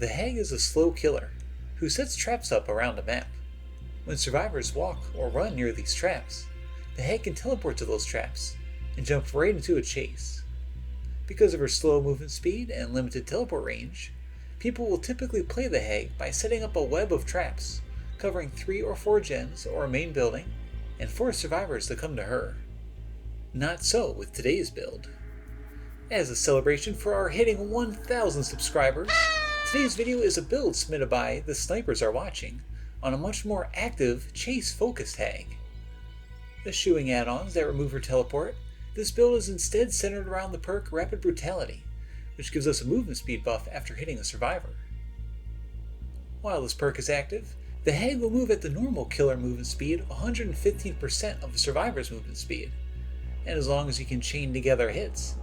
The Hag is a slow killer who sets traps up around a map. When survivors walk or run near these traps, the Hag can teleport to those traps and jump right into a chase. Because of her slow movement speed and limited teleport range, people will typically play the Hag by setting up a web of traps covering 3 or 4 gens or a main building and force survivors to come to her. Not so with today's build. As a celebration for our hitting 1,000 subscribers, today's video is a build submitted by The Snipers Are Watching on a much more active, chase-focused Hag. Eschewing add-ons that remove her teleport, this build is instead centered around the perk Rapid Brutality, which gives us a movement speed buff after hitting a survivor. While this perk is active, the Hag will move at the normal killer movement speed 115% of a survivor's movement speed, and as long as you can chain together hits,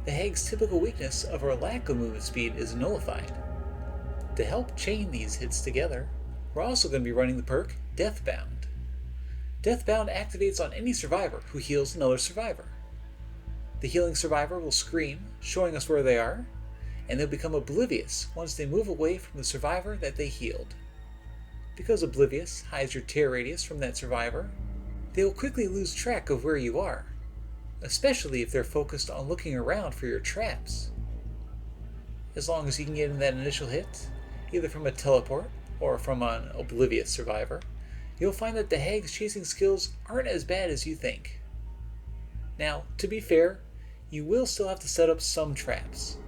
the Hag's typical weakness of her lack of movement speed is nullified. To help chain these hits together, we're also going to be running the perk Deathbound. Deathbound activates on any survivor who heals another survivor. The healing survivor will scream, showing us where they are, and they'll become oblivious once they move away from the survivor that they healed. Because Oblivious hides your tear radius from that survivor, they will quickly lose track of where you are, especially if they're focused on looking around for your traps. As long as you can get in that initial hit, either from a teleport or from an oblivious survivor, you'll find that the Hag's chasing skills aren't as bad as you think. Now, to be fair, you will still have to set up some traps.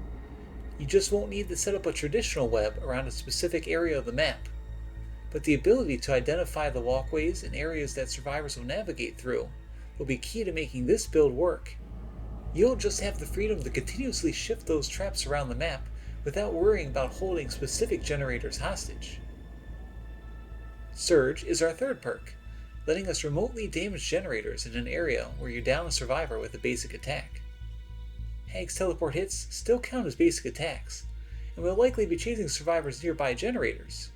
You just won't need to set up a traditional web around a specific area of the map, but the ability to identify the walkways and areas that survivors will navigate through will be key to making this build work. You'll just have the freedom to continuously shift those traps around the map without worrying about holding specific generators hostage. Surge is our third perk, letting us remotely damage generators in an area where you're down a survivor with a basic attack. Hag's teleport hits still count as basic attacks, and will likely be chasing survivors nearby generators,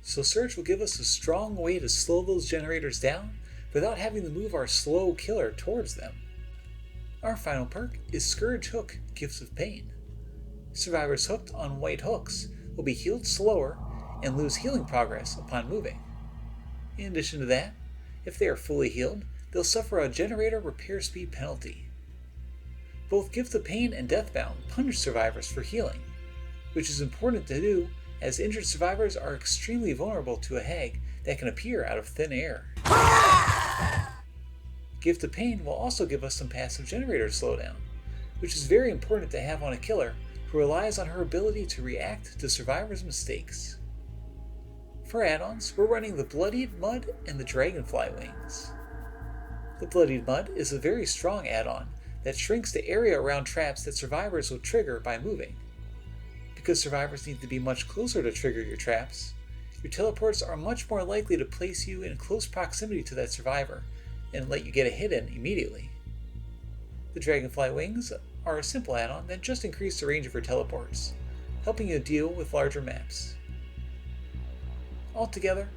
so Surge will give us a strong way to slow those generators down without having to move our slow killer towards them. Our final perk is Scourge Hook, Gifts of Pain. Survivors hooked on white hooks will be healed slower and lose healing progress upon moving. In addition to that, if they are fully healed, they'll suffer a generator repair speed penalty. Both Gift of Pain and Deathbound punish survivors for healing, which is important to do as injured survivors are extremely vulnerable to a Hag that can appear out of thin air. Gift of Pain will also give us some passive generator slowdown, which is very important to have on a killer who relies on her ability to react to survivors' mistakes. For add-ons, we're running the Bloodied Mud and the Dragonfly Wings. The Bloodied Mud is a very strong add-on that shrinks the area around traps that survivors will trigger by moving. Because survivors need to be much closer to trigger your traps, your teleports are much more likely to place you in close proximity to that survivor and let you get a hit in immediately. The Dragonfly Wings are a simple add-on that just increase the range of your teleports, helping you deal with larger maps. Altogether,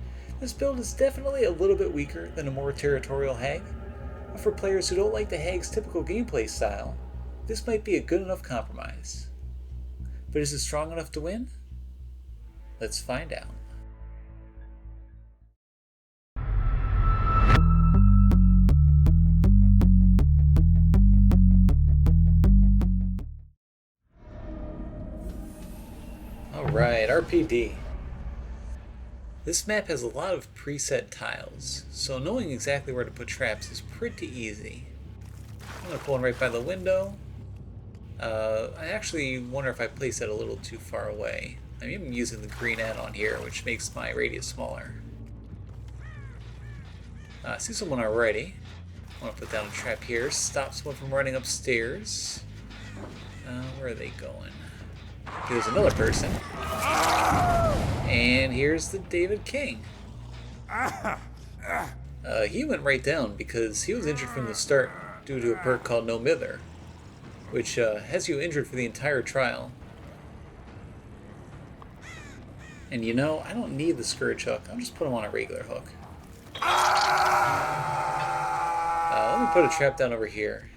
this build is definitely a little bit weaker than a more territorial Hag, but for players who don't like the Hag's typical gameplay style, this might be a good enough compromise. But is it strong enough to win? Let's find out. Alright, RPD. This map has a lot of preset tiles, so knowing exactly where to put traps is pretty easy. I'm going to pull one right by the window. I actually wonder if I place it a little too far away. I'm even using the green add-on here, which makes my radius smaller. I see someone already. I want to put down a trap here, stop someone from running upstairs. Where are they going? Here's another person. And here's the David King. He went right down because he was injured from the start due to a perk called No Mither, which has you injured for the entire trial. And you know, I don't need the Scourge Hook. I'll just put him on a regular hook. Let me put a trap down over here,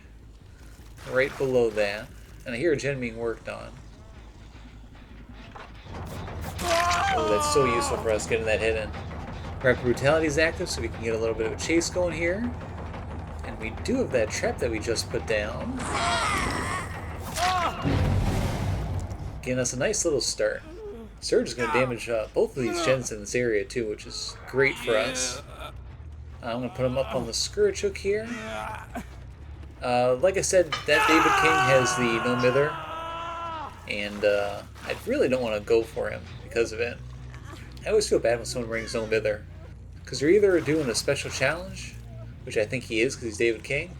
right below that. And I hear a gen being worked on. Oh, that's so useful for us getting that hit in. Rapid Brutality is active, so we can get a little bit of a chase going here. And we do have that trap that we just put down. Getting us a nice little start. Surge is going to damage both of these gens in this area too, which is great for us. I'm going to put him up on the Scourge Hook here. Like I said, that David King has the No Mither, and I really don't want to go for him because of it. I always feel bad when someone brings No Mither, because they're either doing a special challenge, which I think he is because he's David King,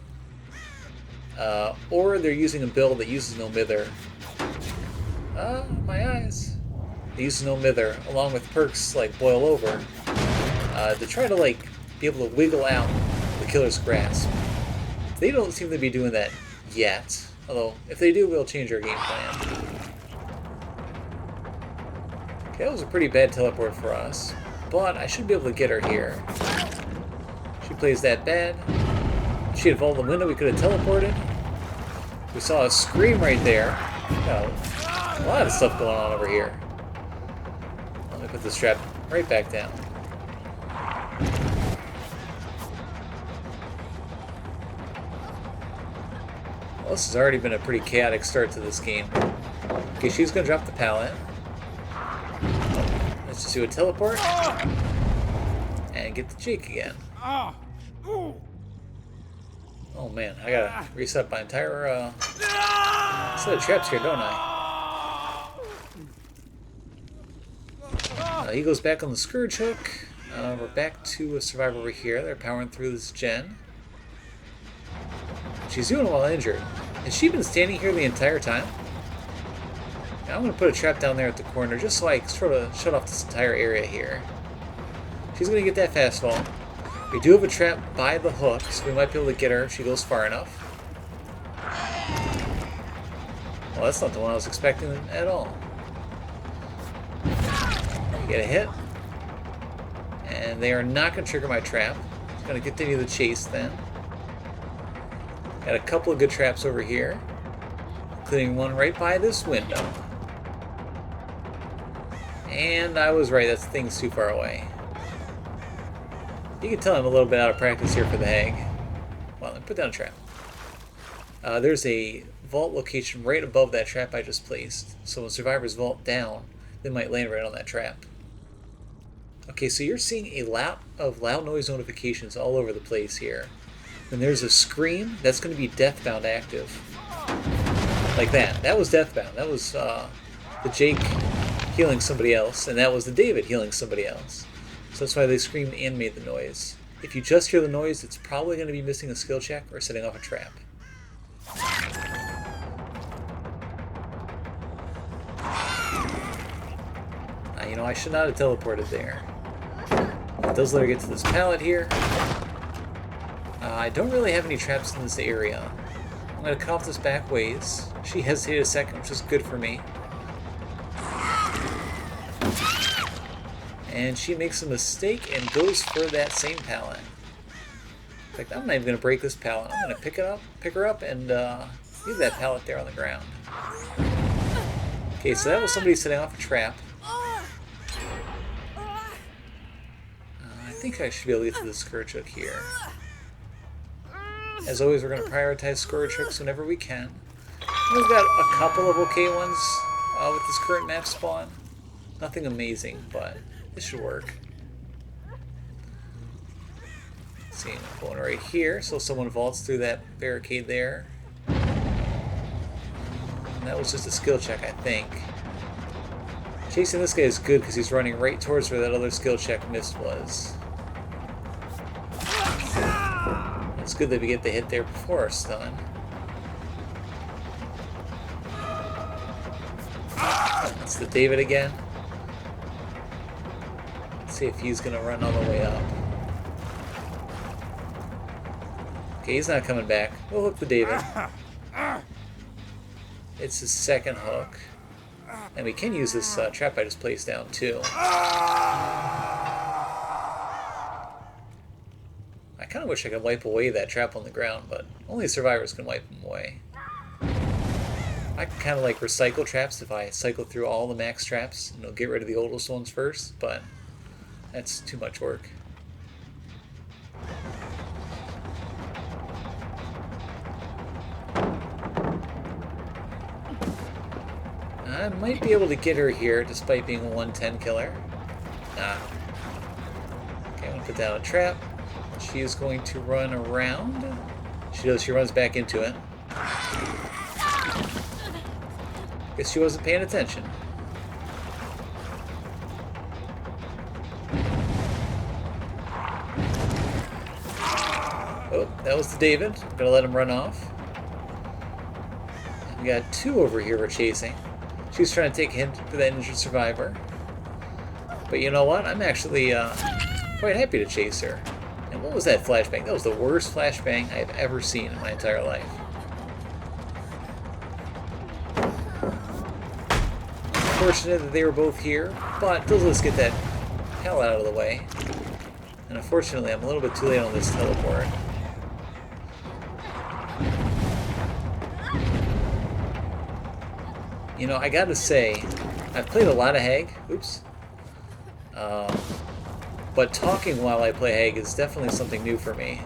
or they're using a build that uses No Mither. My eyes. They use No Mither along with perks like Boil Over to try to be able to wiggle out the killer's grasp. They don't seem to be doing that yet, although if they do, we'll change our game plan. Okay, that was a pretty bad teleport for us, but I should be able to get her here. She plays that bad. She had vaulted the window, we could have teleported. We saw a scream right there. A lot of stuff going on over here. Let me put this trap right back down. Well, this has already been a pretty chaotic start to this game. Okay, she's going to drop the pallet. Let's just do a teleport. And get the Jake again. Oh man, I gotta reset my entire set of traps here, don't I? He goes back on the Scourge Hook. We're back to a survivor over here. They're powering through this gen. She's doing well injured. Has she been standing here the entire time? Now I'm going to put a trap down there at the corner just so I sort of shut off this entire area here. She's going to get that fast fall. We do have a trap by the hook, so we might be able to get her if she goes far enough. Well, that's not the one I was expecting at all. Get a hit. And they are not going to trigger my trap. It's going to continue the chase then. Got a couple of good traps over here, including one right by this window. And I was right, that thing's too far away. You can tell I'm a little bit out of practice here for the hag. Well, let me put down a trap. There's a vault location right above that trap I just placed, so when survivors vault down, they might land right on that trap. Okay, so you're seeing a lot of loud noise notifications all over the place here. When there's a scream, that's going to be Deathbound active. Like that. That was Deathbound. That was the Jake healing somebody else, and that was the David healing somebody else. So that's why they screamed and made the noise. If you just hear the noise, it's probably going to be missing a skill check or setting off a trap. You know, I should not have teleported there. It does let her get to this pallet here. I don't really have any traps in this area. I'm going to cut off this back ways. She hesitated a second, which is good for me. And she makes a mistake and goes for that same pallet. In fact, I'm not even going to break this pallet. I'm going to pick her up, and leave that pallet there on the ground. Okay, so that was somebody setting off a trap. I think I should be able to get to the Scourge Hook here. As always, we're going to prioritize Scourge Hooks whenever we can. We've got a couple of okay ones with this current map spawn. Nothing amazing, but this should work. Let's see, I'm going right here, so someone vaults through that barricade there. And that was just a skill check, I think. Chasing this guy is good because he's running right towards where that other skill check missed was. It's good that we get the hit there before our stun. It's the David again. Let's see if he's going to run all the way up. Okay, he's not coming back. We'll hook the David. It's his second hook. And we can use this trap I just placed down too. I kind of wish I could wipe away that trap on the ground, but only survivors can wipe them away. I can kind of like recycle traps if I cycle through all the max traps and get rid of the oldest ones first, but that's too much work. I might be able to get her here despite being a 110 killer. Nah. Okay, I'm going to put down a trap. She is going to run around. She does, she runs back into it. Guess she wasn't paying attention. Oh, that was the David. I'm going to let him run off. We got two over here we're chasing. She's trying to take a hint for that injured survivor. But you know what? I'm actually quite happy to chase her. And what was that flashbang? That was the worst flashbang I've ever seen in my entire life. Fortunate that they were both here, but let's get that hell out of the way. And unfortunately, I'm a little bit too late on this teleport. You know, I gotta say, I've played a lot of Hag. Oops. But talking while I play Hag is definitely something new for me.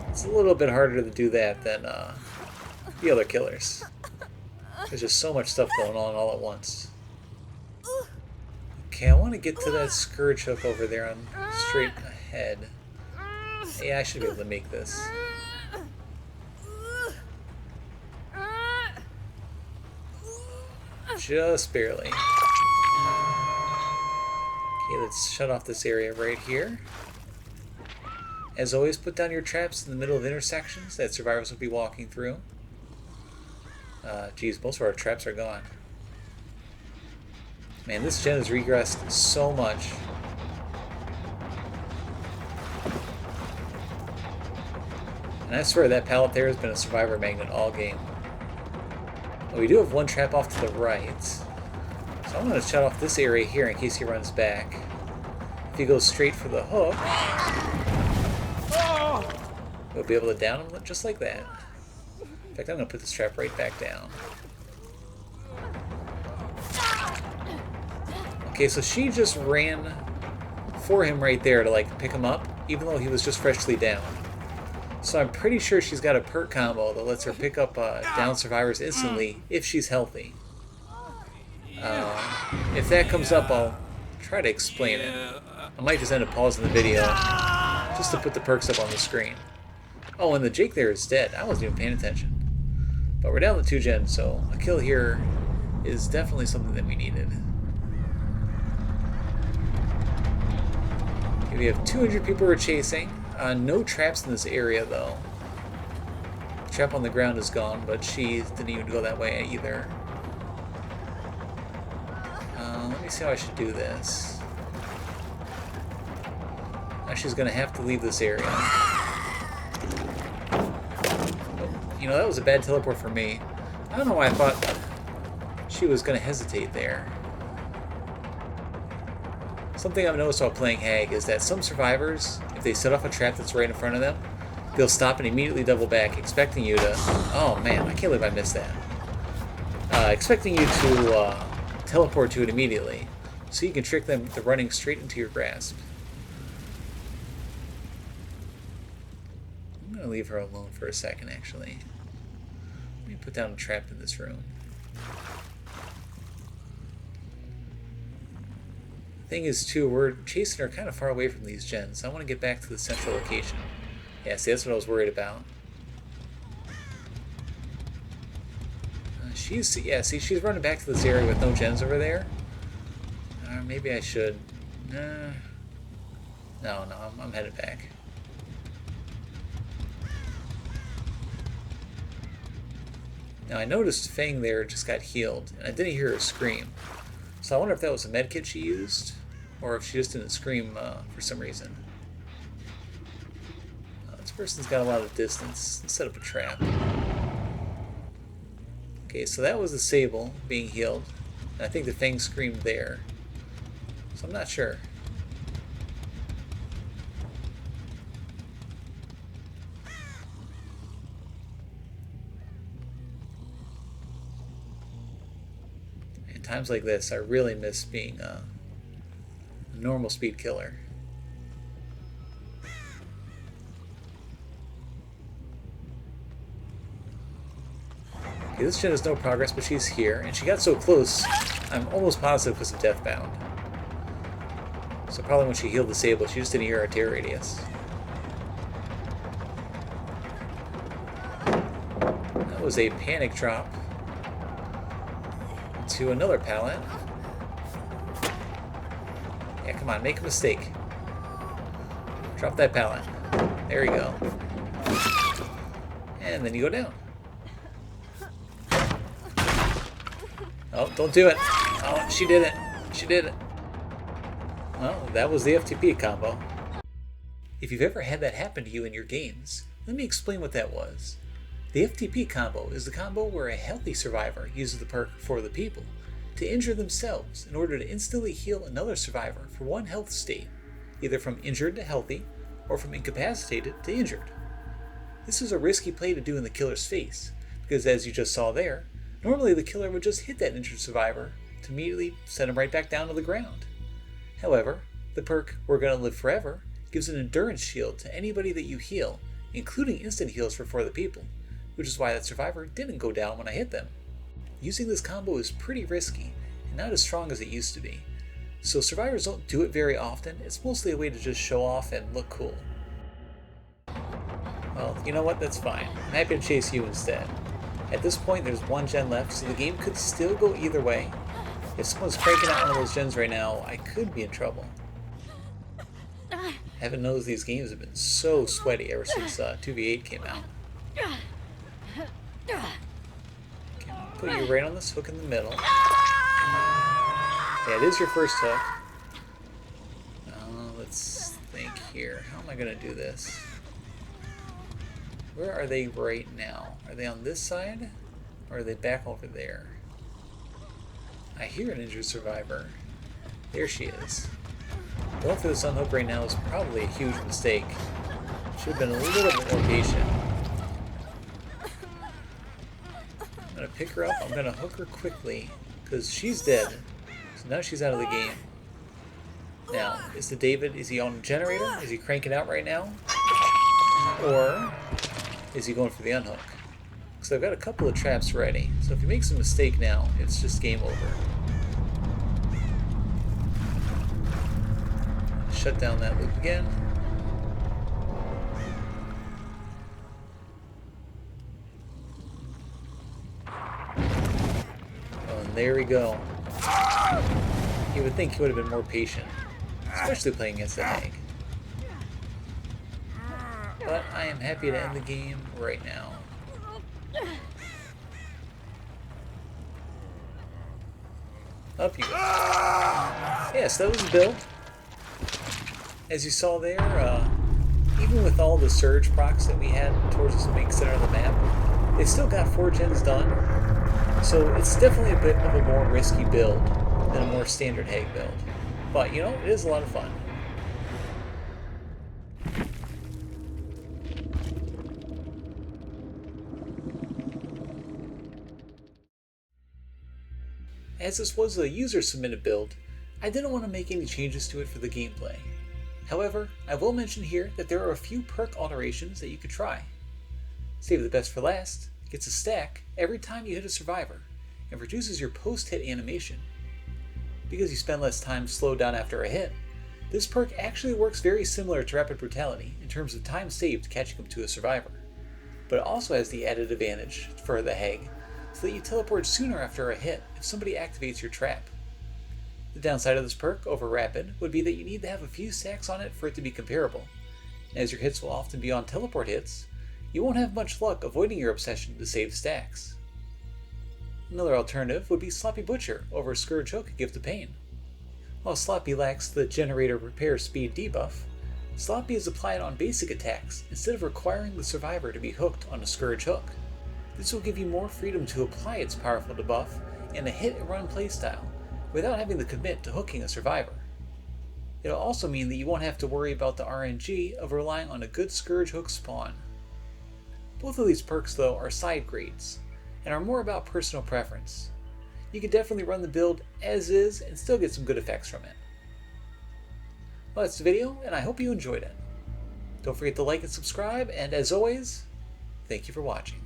It's a little bit harder to do that than the other killers. There's just so much stuff going on all at once. Okay, I want to get to that Scourge hook over there on straight ahead. Yeah, I should be able to make this. Just barely. Okay, let's shut off this area right here. As always, put down your traps in the middle of intersections that survivors will be walking through. Geez, most of our traps are gone. Man, this gen has regressed so much. And I swear that pallet there has been a survivor magnet all game. But we do have one trap off to the right. So I'm going to shut off this area here in case he runs back. If he goes straight for the hook, we'll be able to down him just like that. In fact, I'm going to put this trap right back down. Okay, so she just ran for him right there to like pick him up, even though he was just freshly down. So I'm pretty sure she's got a perk combo that lets her pick up down survivors instantly if she's healthy. If that comes up, I'll try to explain it. I might just end up pausing the video just to put the perks up on the screen. Oh, and the Jake there is dead. I wasn't even paying attention. But we're down to 2 gens, so a kill here is definitely something that we needed. Okay, we have 200 people we're chasing. No traps in this area, though. The trap on the ground is gone, but she didn't even go that way either. Let me see how I should do this. Now she's going to have to leave this area. You know, that was a bad teleport for me. I don't know why I thought she was going to hesitate there. Something I've noticed while playing Hag is that some survivors, if they set off a trap that's right in front of them, they'll stop and immediately double back, expecting you to... Oh man, I can't believe I missed that. Expecting you to teleport to it immediately, so you can trick them into running straight into your grasp. I'm going to leave her alone for a second, actually. Let me put down a trap in this room. Thing is, too, we're chasing her kind of far away from these gens. I want to get back to the central location. Yeah, see, that's what I was worried about. Yeah, see, she's running back to this area with no gens over there. Maybe I should. No, I'm headed back. Now, I noticed Fang there just got healed, and I didn't hear her scream. So I wonder if that was a medkit she used, or if she just didn't scream for some reason. This person's got a lot of distance. Let's set up a trap. Okay, so that was the Sable being healed. And I think the Fang screamed there. So I'm not sure. times like this, I really miss being a normal speed killer. Okay, this gen has no progress, but she's here, and she got so close, I'm almost positive because of Deathbound. So probably when she healed the Sable, she just didn't hear our tear radius. That was a panic drop to another pallet. Yeah, come on, make a mistake. Drop that pallet. There you go. And then you go down. Oh, don't do it. Oh, she did it. She did it. Well, that was the FTP combo. If you've ever had that happen to you in your games, let me explain what that was. The FTP combo is the combo where a healthy survivor uses the perk For the People to injure themselves in order to instantly heal another survivor for one health state, either from injured to healthy or from incapacitated to injured. This is a risky play to do in the killer's face, because as you just saw there, normally the killer would just hit that injured survivor to immediately send him right back down to the ground. However, the perk We're Gonna Live Forever gives an endurance shield to anybody that you heal, including instant heals For the People, which is why that survivor didn't go down when I hit them. Using this combo is pretty risky and not as strong as it used to be, so survivors don't do it very often. It's mostly a way to just show off and look cool. Well, you know what, that's fine. I'm happy to chase you instead. At this point there's one gen left, so the game could still go either way. If someone's cranking out one of those gens right now, I could be in trouble. Heaven knows these games have been so sweaty ever since 2v8 came out. Okay, put you right on this hook in the middle. Yeah, it is your first hook. Let's think here. How am I going to do this? Where are they right now? Are they on this side? Or are they back over there? I hear an injured survivor. There she is. Going for this unhook right now is probably a huge mistake. Should have been a little bit more patient. I'm going to pick her up. I'm going to hook her quickly because she's dead. So now she's out of the game. Now, is the David, is he on generator? Is he cranking out right now? Or is he going for the unhook? Because I've got a couple of traps ready. So if he makes a mistake now, it's just game over. Shut down that loop again. Oh, and there we go. You would think he would have been more patient, especially playing against the Hag. But I am happy to end the game right now. Up you go. Yes, that was the build. As you saw there, even with all the surge procs that we had towards the big center of the map, they still got 4 gens done. So it's definitely a bit of a more risky build than a more standard Hag build. But, you know, it is a lot of fun. As this was a user-submitted build, I didn't want to make any changes to it for the gameplay. However, I will mention here that there are a few perk alterations that you could try. Save the best for last gets a stack every time you hit a survivor, and reduces your post-hit animation. Because you spend less time slowed down after a hit, this perk actually works very similar to Rapid Brutality in terms of time saved catching up to a survivor, but it also has the added advantage for the Hag, so that you teleport sooner after a hit if somebody activates your trap. The downside of this perk over Rapid would be that you need to have a few stacks on it for it to be comparable, and as your hits will often be on teleport hits, you won't have much luck avoiding your obsession to save stacks. Another alternative would be Sloppy Butcher over Scourge Hook Gift of Pain. While Sloppy lacks the Generator Repair Speed debuff, Sloppy is applied on basic attacks instead of requiring the survivor to be hooked on a Scourge Hook. This will give you more freedom to apply its powerful debuff in a hit-and-run playstyle without having to commit to hooking a survivor. It'll also mean that you won't have to worry about the RNG of relying on a good Scourge Hook spawn. Both of these perks, though, are side grades, and are more about personal preference. you can definitely run the build as is and still get some good effects from it. Well, that's the video, and I hope you enjoyed it. Don't forget to like and subscribe, and as always, thank you for watching.